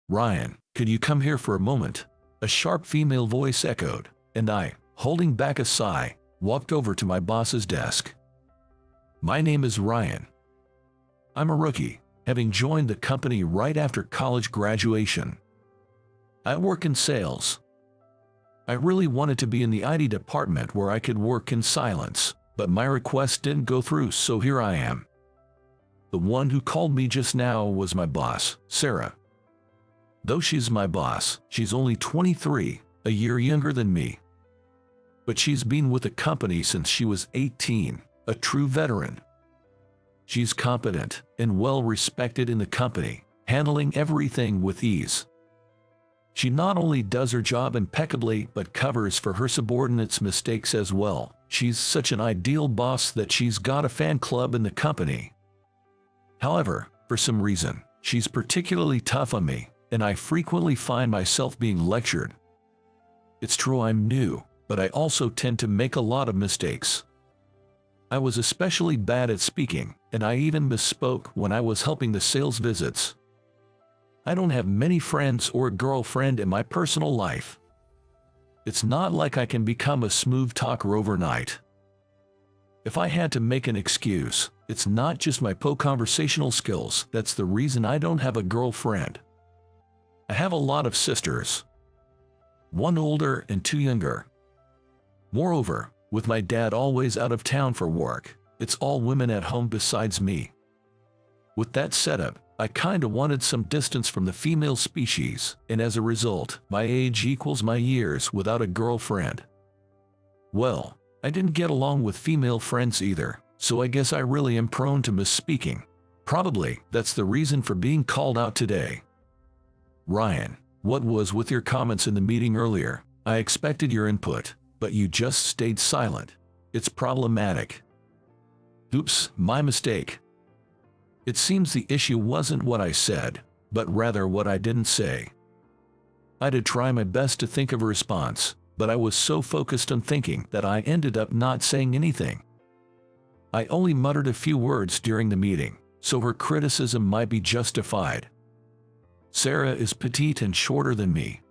"Ryan, could you come here for a moment?" A sharp female voice echoed, and I, holding back a sigh, walked over to my boss's desk. "My name is Ryan. I'm a rookie, having joined the company right after college graduation. I work in sales. I really wanted to be in the IT department where I could work in silence, but my request didn't go through, so here I am. The one who called me just now was my boss, Sarah. Though she's my boss, she's only 23, a year younger than me. But she's been with the company since she was 18, a true veteran. She's competent and well respected in the company, handling everything with ease. She not only does her job impeccably but covers for her subordinates' mistakes as well. She's such an ideal boss that she's got a fan club in the company. However, for some reason, she's particularly tough on me, and I frequently find myself being lectured. It's true I'm new, but I also tend to make a lot of mistakes. I was especially bad at speaking, and I even misspoke when I was helping the sales visits. I don't have many friends or a girlfriend in my personal life. It's not like I can become a smooth talker overnight. If I had to make an excuse, it's not just my poor conversational skills that's the reason I don't have a girlfriend. I have a lot of sisters. One older and two younger. Moreover, with my dad always out of town for work, it's all women at home besides me. With that setup, I kinda wanted some distance from the female species, and as a result, my age equals my years without a girlfriend. Well, I didn't get along with female friends either, so I guess I really am prone to misspeaking. Probably that's the reason for being called out today. Ryan, what was with your comments in the meeting earlier? I expected your input, but you just stayed silent. It's problematic. Oops, my mistake. It seems the issue wasn't what I said, but rather what I didn't say. I did try my best to think of a response, but I was so focused on thinking that I ended up not saying anything. I only muttered a few words during the meeting, so her criticism might be justified. Sarah is petite and shorter than me.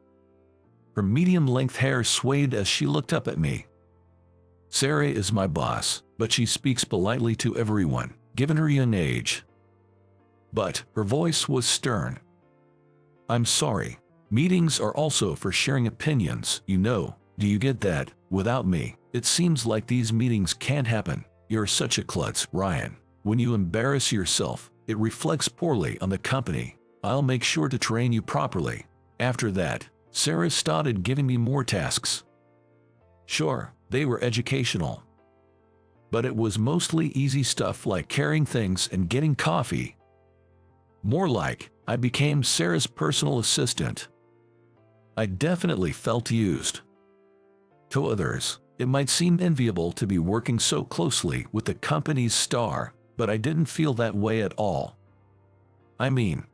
Her medium-length hair swayed as she looked up at me. Sarah is my boss, but she speaks politely to everyone, given her young age. But her voice was stern. I'm sorry. Meetings are also for sharing opinions, you know. Do you get that? Without me, it seems like these meetings can't happen. You're such a klutz, Ryan. When you embarrass yourself, it reflects poorly on the company. I'll make sure to train you properly. After that, Sarah started giving me more tasks. Sure, they were educational. But it was mostly easy stuff like carrying things and getting coffee. More like, I became Sarah's personal assistant. I definitely felt used. To others, it might seem enviable to be working so closely with the company's star, but I didn't feel that way at all. I mean,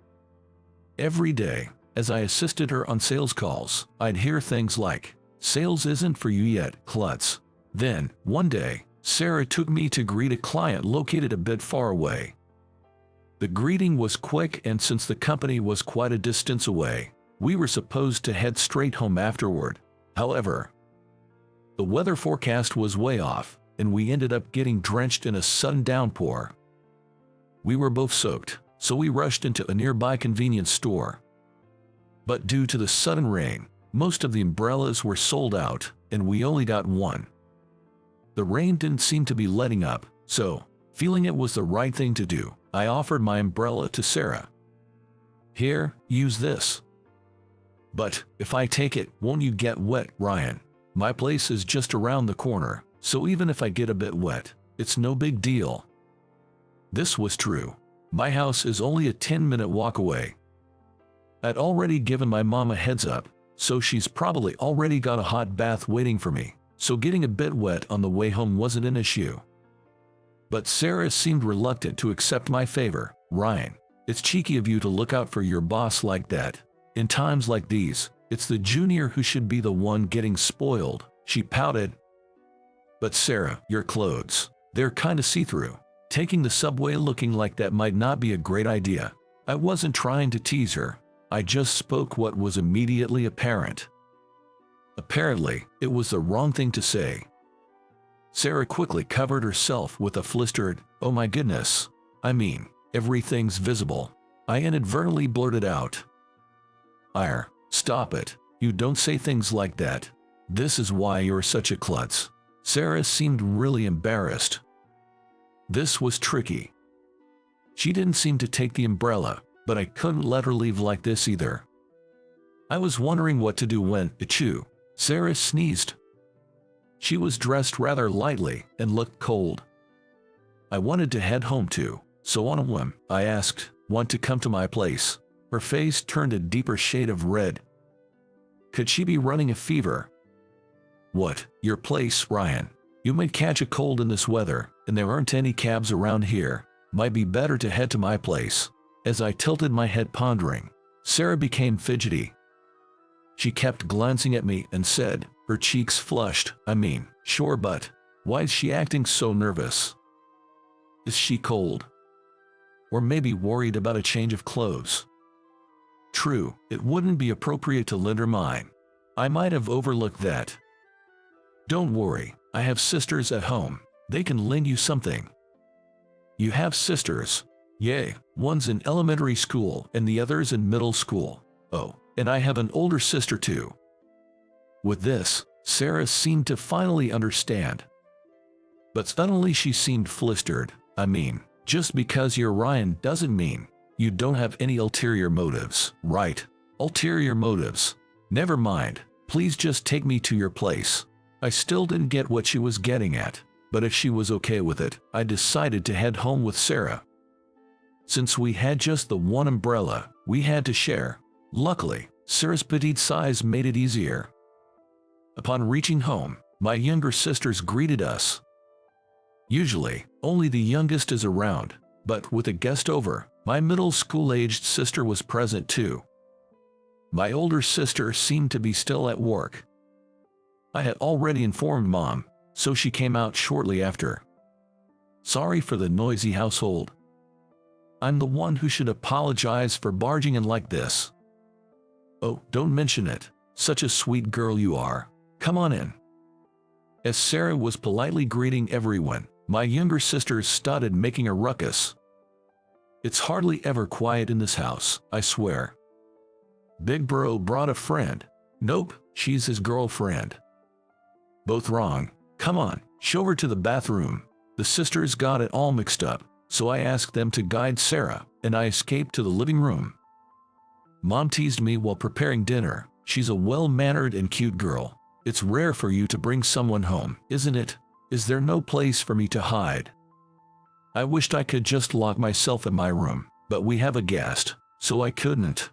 every day, as I assisted her on sales calls, I'd hear things like, "Sales isn't for you yet, klutz." Then, one day, Sarah took me to greet a client located a bit far away. The greeting was quick, and since the company was quite a distance away, we were supposed to head straight home afterward. However, the weather forecast was way off, and we ended up getting drenched in a sudden downpour. We were both soaked, so we rushed into a nearby convenience store. But due to the sudden rain, most of the umbrellas were sold out, and we only got one. The rain didn't seem to be letting up, so, feeling it was the right thing to do, I offered my umbrella to Sarah. "Here, use this." "But if I take it, won't you get wet, Ryan? My place is just around the corner, so even if I get a bit wet, it's no big deal." This was true. My house is only a 10-minute walk away. I'd already given my mom a heads up, so she's probably already got a hot bath waiting for me, so getting a bit wet on the way home wasn't an issue. But Sarah seemed reluctant to accept my favor. "Ryan, it's cheeky of you to look out for your boss like that. In times like these, it's the junior who should be the one getting spoiled," she pouted. "But Sarah, your clothes, they're kinda see-through. Taking the subway looking like that might not be a great idea." I wasn't trying to tease her. I just spoke what was immediately apparent. Apparently, it was the wrong thing to say. Sarah quickly covered herself with a flustered, "Oh my goodness. I mean, everything's visible." I inadvertently blurted out. "Ire, stop it. You don't say things like that. This is why you're such a klutz." Sarah seemed really embarrassed. This was tricky. She didn't seem to take the umbrella, but I couldn't let her leave like this either. I was wondering what to do when, achoo, Sarah sneezed. She was dressed rather lightly and looked cold. I wanted to head home too, so on a whim, I asked, "Want to come to my place?" Her face turned a deeper shade of red. Could she be running a fever? "What, your place, Ryan? You might catch a cold in this weather, and there aren't any cabs around here. Might be better to head to my place." As I tilted my head pondering, Sarah became fidgety. She kept glancing at me and said, her cheeks flushed, "I mean, sure, but why is she acting so nervous? Is she cold? Or maybe worried about a change of clothes?" True, it wouldn't be appropriate to lend her mine. I might have overlooked that. "Don't worry, I have sisters at home. They can lend you something." "You have sisters?" "Yay, one's in elementary school and the other's in middle school. Oh, and I have an older sister too." With this, Sarah seemed to finally understand. But suddenly she seemed flustered. "I mean, just because you're Ryan doesn't mean you don't have any ulterior motives, right?" "Ulterior motives? Never mind. Please just take me to your place." I still didn't get what she was getting at, but if she was okay with it, I decided to head home with Sarah. Since we had just the one umbrella, we had to share. Luckily, Sarah's petite size made it easier. Upon reaching home, my younger sisters greeted us. Usually, only the youngest is around, but with a guest over, my middle school-aged sister was present too. My older sister seemed to be still at work. I had already informed Mom, so she came out shortly after. "Sorry for the noisy household. I'm the one who should apologize for barging in like this." "Oh, don't mention it. Such a sweet girl you are. Come on in." As Sarah was politely greeting everyone, my younger sisters started making a ruckus. It's hardly ever quiet in this house, I swear. "Big bro brought a friend." "Nope, she's his girlfriend." "Both wrong. Come on, show her to the bathroom." The sisters got it all mixed up, so I asked them to guide Sarah, and I escaped to the living room. Mom teased me while preparing dinner. She's a well-mannered and cute girl. It's rare for you to bring someone home, isn't it? Is there no place for me to hide? I wished I could just lock myself in my room, but we have a guest, so I couldn't.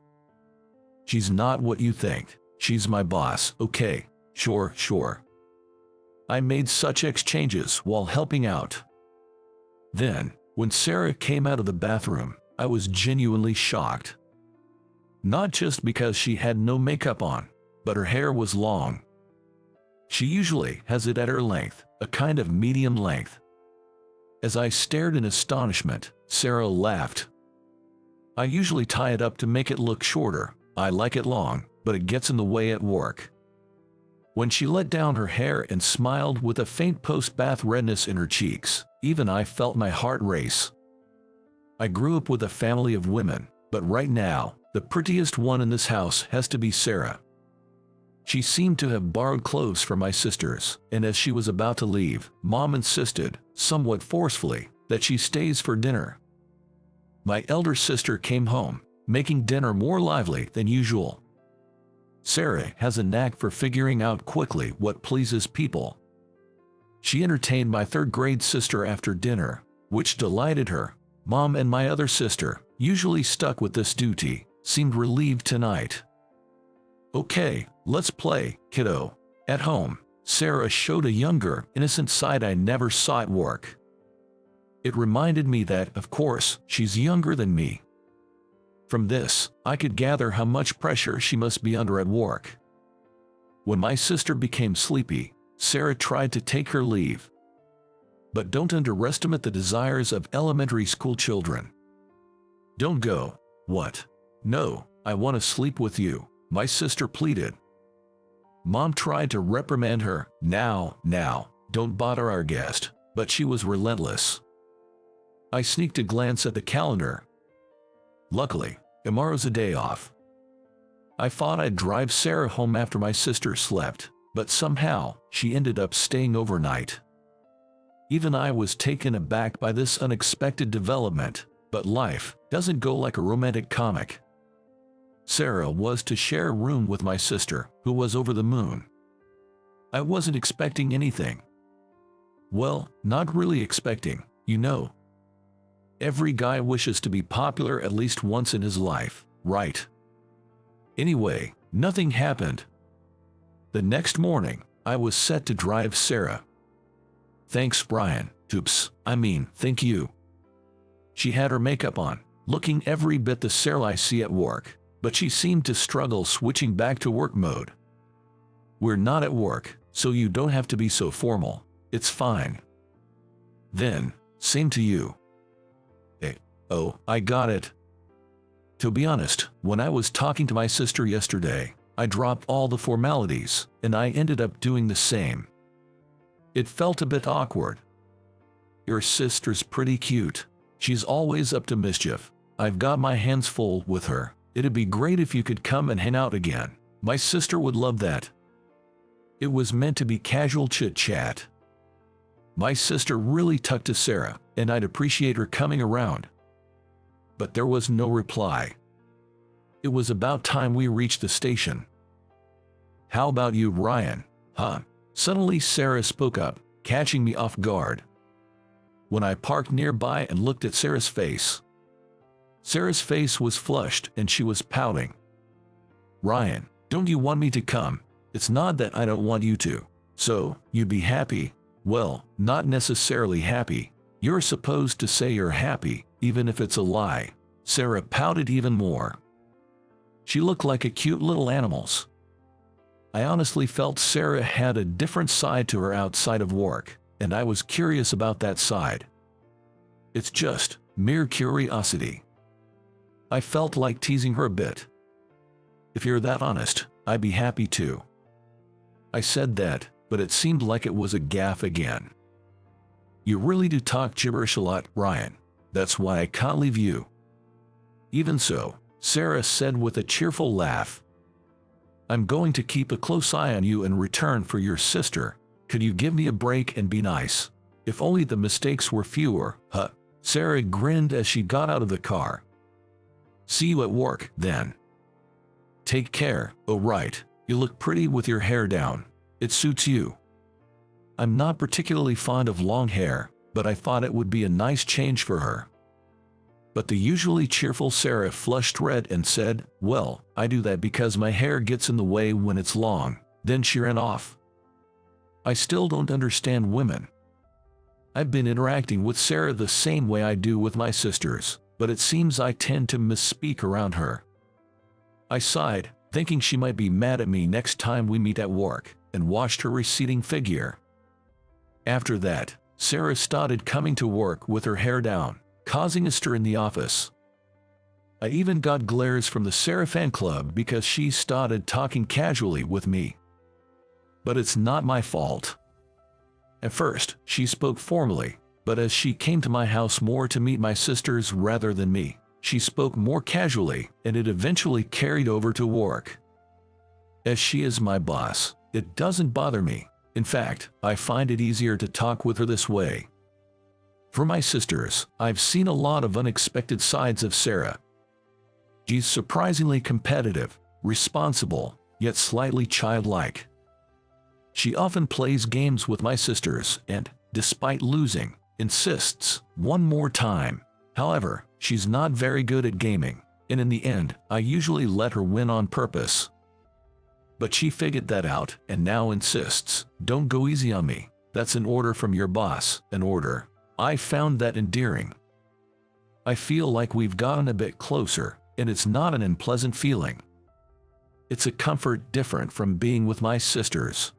"She's not what you think. She's my boss, okay? Sure. I made such exchanges while helping out. Then, when Sarah came out of the bathroom, I was genuinely shocked. Not just because she had no makeup on, but her hair was long. She usually has it at her length, a kind of medium length. As I stared in astonishment, Sarah laughed. "I usually tie it up to make it look shorter. I like it long, but it gets in the way at work." When she let down her hair and smiled with a faint post-bath redness in her cheeks, even I felt my heart race. I grew up with a family of women, but right now, the prettiest one in this house has to be Sarah. She seemed to have borrowed clothes from my sisters, and as she was about to leave, Mom insisted, somewhat forcefully, that she stays for dinner. My elder sister came home, making dinner more lively than usual. Sarah has a knack for figuring out quickly what pleases people. She entertained my third-grade sister after dinner, which delighted her. Mom and my other sister, usually stuck with this duty, seemed relieved tonight. "Okay, let's play, kiddo." At home, Sarah showed a younger, innocent side I never saw at work. It reminded me that, of course, she's younger than me. From this, I could gather how much pressure she must be under at work. When my sister became sleepy, Sarah tried to take her leave. But don't underestimate the desires of elementary school children. "Don't go." "What? No, I want to sleep with you, my sister pleaded. Mom tried to reprimand her. Now, don't bother our guest, but she was relentless. I sneaked a glance at the calendar. Luckily, tomorrow's a day off. I thought I'd drive Sarah home after my sister slept, but somehow she ended up staying overnight. Even I was taken aback by this unexpected development, but life doesn't go like a romantic comic. Sarah was to share a room with my sister, who was over the moon. I wasn't expecting anything. Well, not really expecting, you know. Every guy wishes to be popular at least once in his life, right? Anyway, nothing happened. The next morning, I was set to drive Sarah. Thanks, Brian. Thank you. She had her makeup on, looking every bit the Sarah I see at work, but she seemed to struggle switching back to work mode. We're not at work, so you don't have to be so formal. It's fine. Then, same to you. Hey, oh, I got it. To be honest, when I was talking to my sister yesterday, I dropped all the formalities, and I ended up doing the same. It felt a bit awkward. Your sister's pretty cute. She's always up to mischief. I've got my hands full with her. It'd be great if you could come and hang out again. My sister would love that. It was meant to be casual chit-chat. My sister really tucked to Sarah, and I'd appreciate her coming around. But there was no reply. It was about time we reached the station. How about you, Ryan? Huh? Suddenly Sarah spoke up, catching me off guard. When I parked nearby and looked at Sarah's face was flushed and she was pouting. Ryan, don't you want me to come? It's not that I don't want you to. So, you'd be happy? Well, not necessarily happy. You're supposed to say you're happy, even if it's a lie. Sarah pouted even more. She looked like a cute little animal. I honestly felt Sarah had a different side to her outside of work, and I was curious about that side. It's just mere curiosity. I felt like teasing her a bit. If you're that honest, I'd be happy to. I said that, but it seemed like it was a gaffe again. You really do talk gibberish a lot, Ryan. That's why I can't leave you. Even so, Sarah said with a cheerful laugh, I'm going to keep a close eye on you in return for your sister. Could you give me a break and be nice? If only the mistakes were fewer, huh? Sarah grinned as she got out of the car. See you at work, then. Take care. Oh right, you look pretty with your hair down. It suits you. I'm not particularly fond of long hair, but I thought it would be a nice change for her. But the usually cheerful Sarah flushed red and said, well, I do that because my hair gets in the way when it's long. Then she ran off. I still don't understand women. I've been interacting with Sarah the same way I do with my sisters, but it seems I tend to misspeak around her. I sighed, thinking she might be mad at me next time we meet at work, and watched her receding figure. After that, Sarah started coming to work with her hair down, causing a stir in the office. I even got glares from the Sarah fan club because she started talking casually with me. But it's not my fault. At first, she spoke formally, but as she came to my house more to meet my sisters rather than me, she spoke more casually, and it eventually carried over to work. As she is my boss, it doesn't bother me. In fact, I find it easier to talk with her this way. For my sisters, I've seen a lot of unexpected sides of Sarah. She's surprisingly competitive, responsible, yet slightly childlike. She often plays games with my sisters and, despite losing, insists one more time. However, she's not very good at gaming, and in the end, I usually let her win on purpose. But she figured that out and now insists, don't go easy on me. That's an order from your boss, an order. I found that endearing. I feel like we've gotten a bit closer, and it's not an unpleasant feeling. It's a comfort different from being with my sisters.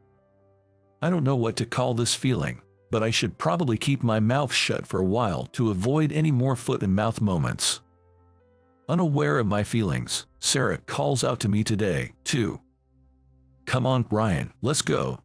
I don't know what to call this feeling, but I should probably keep my mouth shut for a while to avoid any more foot and mouth moments. Unaware of my feelings, Sarah calls out to me today, too. Come on, Ryan, let's go.